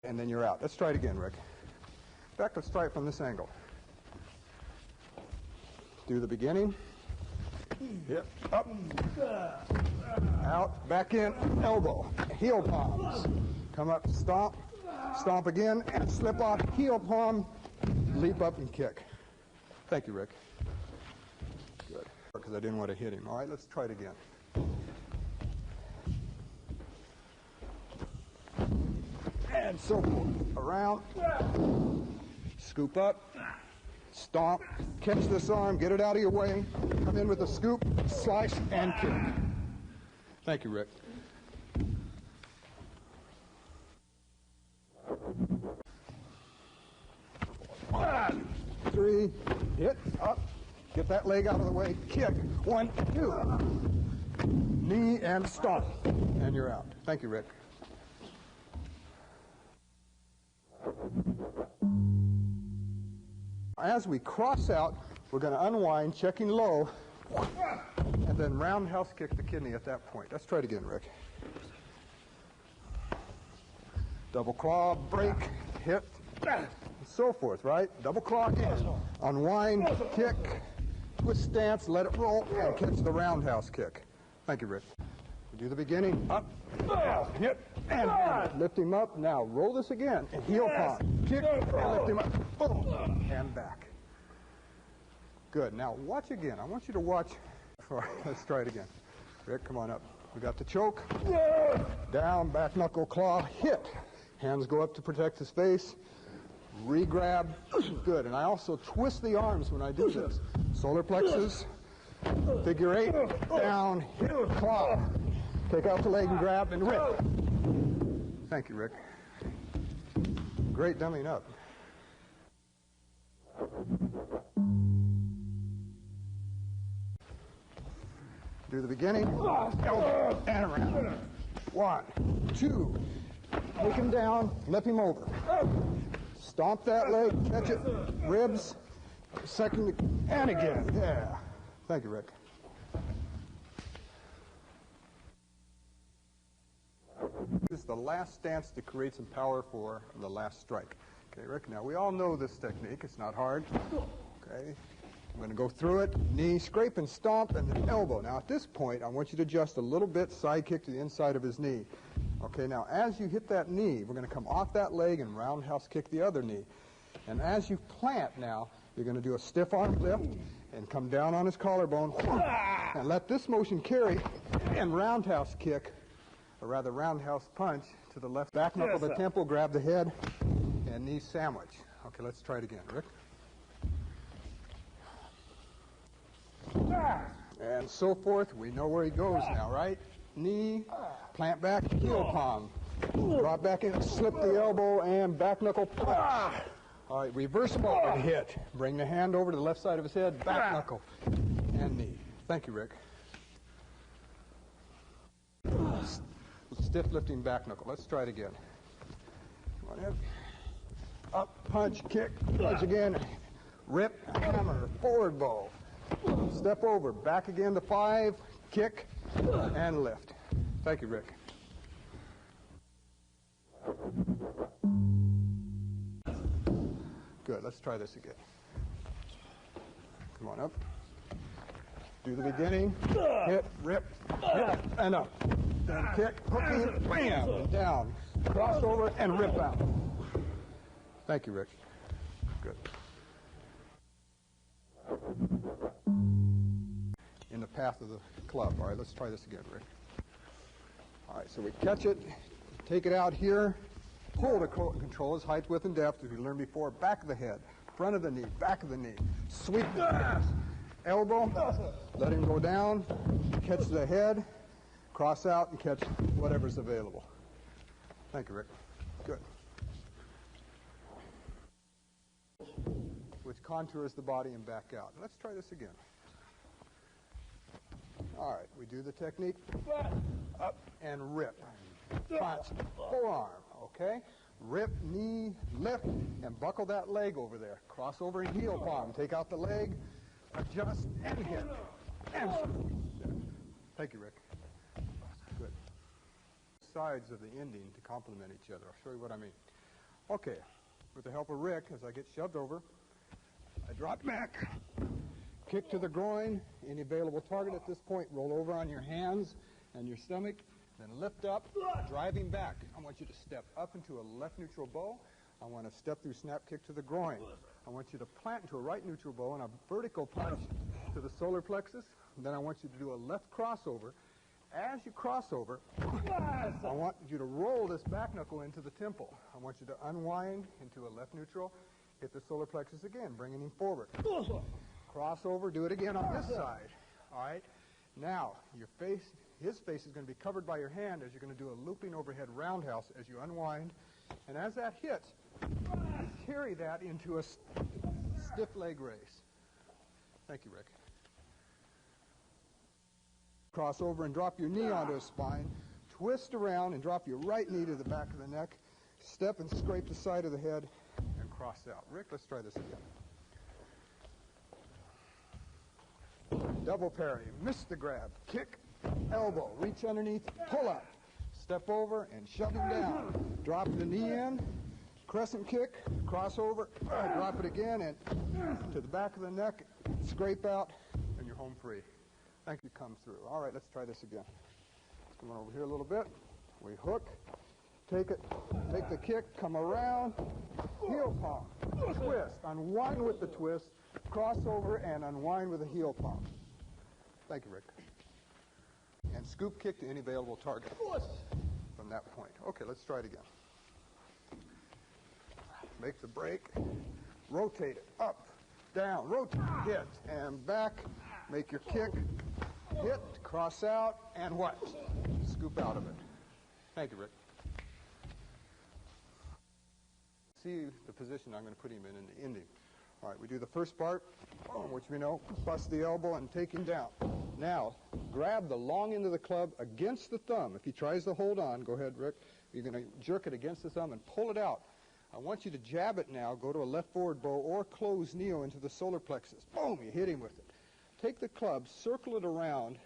And then you're out. Let's try it again, Rick. In fact, let's try it from this angle. Do the beginning. Hip, up, out, back in, elbow, heel palms. Come up, stomp, stomp again, and slip off, heel palm, leap up and kick. Thank you, Rick. Good. Because I didn't want to hit him. All right, let's try it again. And so forth. Around, scoop up, stomp, catch this arm, get it out of your way, come in with a scoop, slice, and kick. Thank you, Rick. One, three, hit, up, get that leg out of the way, kick, 1, 2, knee and stomp, and you're out. Thank you, Rick. As we cross out, we're going to unwind, checking low, and then roundhouse kick the kidney at that point. Let's try it again, Rick. Double claw, break, hit, and so forth, right? Double claw again. Unwind, kick, twist stance, let it roll, and catch the roundhouse kick. Thank you, Rick. We do the beginning, up, hit, and lift him up. Now roll this again, and heel palm, kick, and lift him up, boom, and back. Good. Now watch again. I want you to watch. Let's try it again. Rick, come on up. We got the choke. Down, back knuckle claw, hit. Hands go up to protect his face. Re-grab. Good. And I also twist the arms when I do this. Solar plexus. Figure 8. Down, hit, claw. Take out the leg and grab and rip. Thank you, Rick. Great dumbing up. Do the beginning, elbow, and around. 1, 2, take him down, flip him over. Stomp that leg, catch it, ribs, second, and again. Yeah. Thank you, Rick. This is the last stance to create some power for the last strike. Okay, Rick, now we all know this technique. It's not hard. Okay. I'm going to go through it, knee, scrape and stomp, and then elbow. Now at this point, I want you to adjust a little bit, side kick to the inside of his knee. Okay, now as you hit that knee, we're going to come off that leg and roundhouse kick the other knee. And as you plant now, you're going to do a stiff arm lift and come down on his collarbone and let this motion carry and roundhouse kick, or rather roundhouse punch to the left back knuckle of the temple, grab the head, and knee sandwich. Okay, let's try it again. Rick? And so forth. We know where he goes now, right? Knee, plant back, heel palm. Drop back in, slip the elbow, and back knuckle punch. All right, reversible and hit. Bring the hand over to the left side of his head, back knuckle, and knee. Thank you, Rick. Stiff lifting back knuckle. Let's try it again. Come on in. Up, punch, kick, punch again. Rip, hammer, forward bow. Step over, back again to 5, kick, and lift. Thank you, Rick. Good, let's try this again. Come on up. Do the beginning, hit, rip, hit, and up. Then kick, hooking, bam, and down. Cross over and rip out. Thank you, Rick. Good. In the path of the club. All right, let's try this again, Rick. All right, so we catch it, take it out here, pull to control his height, width, and depth, as we learned before, back of the head, front of the knee, back of the knee, sweep the hands, elbow, let him go down, catch the head, cross out, and catch whatever's available. Thank you, Rick. Good. Which contours the body and back out. Let's try this again. All right, we do the technique, up and rip, punch, forearm, okay? Rip, knee, lift, and buckle that leg over there. Cross over and heel palm, take out the leg, adjust, and hit. And thank you, Rick. Good. Sides of the ending to complement each other. I'll show you what I mean. Okay, with the help of Rick, as I get shoved over, I drop back, kick to the groin, any available target at this point, roll over on your hands and your stomach, then lift up, driving back. I want you to step up into a left neutral bow. I want to step through snap kick to the groin. I want you to plant into a right neutral bow and a vertical punch to the solar plexus. And then I want you to do a left crossover. As you cross over, I want you to roll this back knuckle into the temple. I want you to unwind into a left neutral, hit the solar plexus again, bringing him forward. Crossover, do it again on this side. All right? Now, his face is going to be covered by your hand as you're going to do a looping overhead roundhouse as you unwind. And as that hits, carry that into a stiff leg race. Thank you, Rick. Cross over and drop your knee onto his spine. Twist around and drop your right knee to the back of the neck. Step and scrape the side of the head and cross out. Rick, let's try this again. Double parry. Miss the grab. Kick. Elbow. Reach underneath. Pull up. Step over and shove him down. Drop the knee in. Crescent kick. Cross over. Drop it again and to the back of the neck. Scrape out and you're home free. Thank you. Come through. All right, let's try this again. Let's come on over here a little bit. We hook, take it, take the kick, come around, heel palm, twist, unwind with the twist, cross over and unwind with a heel palm. Thank you, Rick. And scoop kick to any available target from that point. Okay, let's try it again. Make the break, rotate it, up, down, rotate, hit, and back, make your kick, hit, cross out, and what? Scoop out of it. Thank you, Rick. See the position I'm going to put him in the ending. All right, we do the first part, which we know, bust the elbow and take him down. Now, grab the long end of the club against the thumb. If he tries to hold on, go ahead, Rick. You're going to jerk it against the thumb and pull it out. I want you to jab it now, go to a left forward bow or close neo into the solar plexus. Boom, you hit him with it. Take the club, circle it around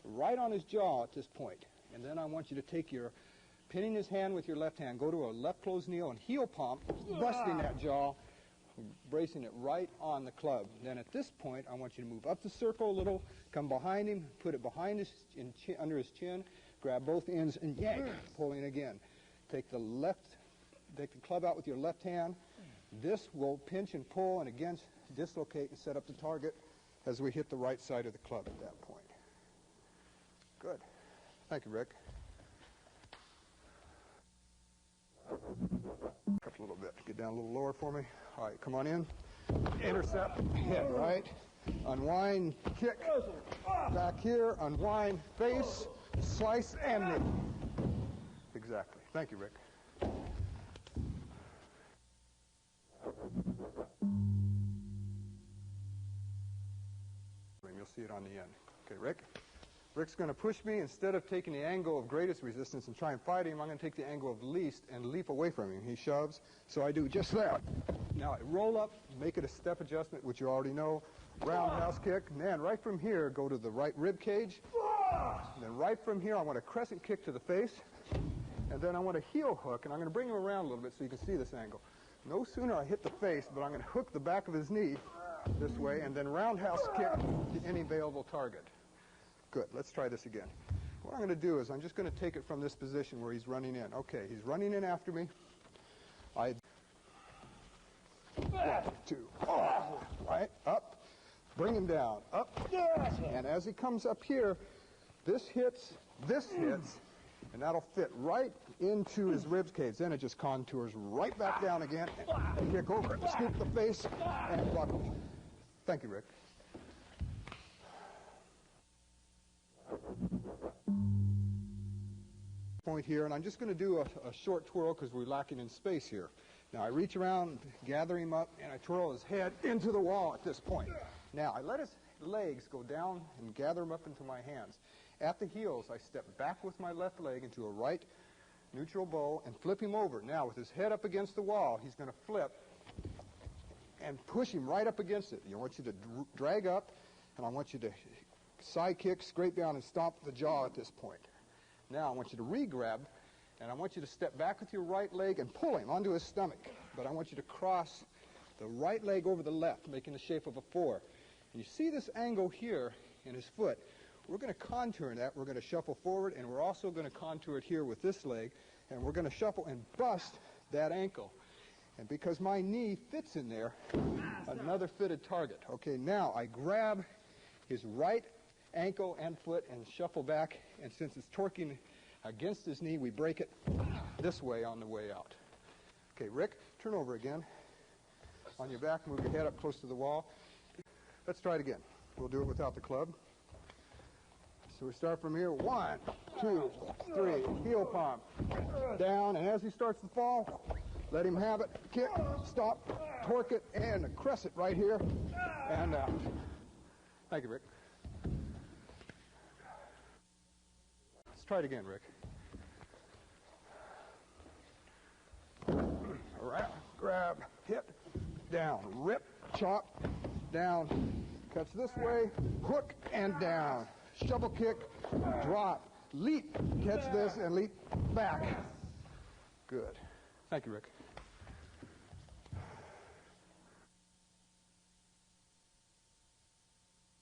right on his jaw at this point. And then I want you to take your, pinning his hand with your left hand, go to a left closed knee and heel pump, busting that jaw, bracing it right on the club. Then at this point, I want you to move up the circle a little, come behind him, put it behind his under his chin, grab both ends and yank, pulling again. Take the club out with your left hand. This will pinch and pull and again dislocate and set up the target as we hit the right side of the club at that point. Good. Thank you, Rick. Up a little bit. Get down a little lower for me. All right, come on in. Intercept, hit, right? Unwind, kick. Back here, unwind, face, slice, and knee. Exactly. Thank you, Rick. You'll see it on the end. Okay, Rick? Rick's going to push me. Instead of taking the angle of greatest resistance and try and fight him, I'm going to take the angle of least and leap away from him. He shoves, so I do just that. Now I roll up, make it a step adjustment, which you already know. Roundhouse kick, and then right from here, go to the right rib cage. And then right from here, I want a crescent kick to the face. And then I want a heel hook, and I'm going to bring him around a little bit so you can see this angle. No sooner I hit the face, but I'm going to hook the back of his knee this way, and then roundhouse kick to any available target. Good. Let's try this again. What I'm going to do is I'm just going to take it from this position where he's running in. Okay, he's running in after me. One, two, right, up, bring him down, up, and as he comes up here, this hits, and that'll fit right into his ribs cage. Then it just contours right back down again, and kick over it, scoop the face, and buckle. Thank you, Rick. Point here, and I'm just going to do a short twirl because we're lacking in space here. Now I reach around, gather him up, and I twirl his head into the wall at this point. Now I let his legs go down and gather him up into my hands. At the heels, I step back with my left leg into a right neutral bow and flip him over. Now with his head up against the wall, he's going to flip and push him right up against it. I want you to drag up, and I want you to side kick, scrape down, and stomp the jaw at this point. Now I want you to re-grab And I want you to step back with your right leg and pull him onto his stomach. But I want you to cross the right leg over the left, making the shape of a 4. And you see this angle here in his foot. We're going to contour that. We're going to shuffle forward, and we're also going to contour it here with this leg. And we're going to shuffle and bust that ankle. And because my knee fits in there, another fitted target. Okay, now I grab his right ankle and foot and shuffle back. And since it's torquing against his knee, we break it this way on the way out. Okay, Rick, turn over again. On your back, move your head up close to the wall. Let's try it again. We'll do it without the club. So we start from here. 1, 2, 3. Heel palm. Down, and as he starts to fall, let him have it. Kick, stop, torque it, and crest it right here. And thank you, Rick. Let's try it again, Rick. All right, grab, hit, down, rip, chop, down, cuts this way, hook, and down. Shovel kick, drop, leap, catch this, and leap back. Good. Thank you, Rick.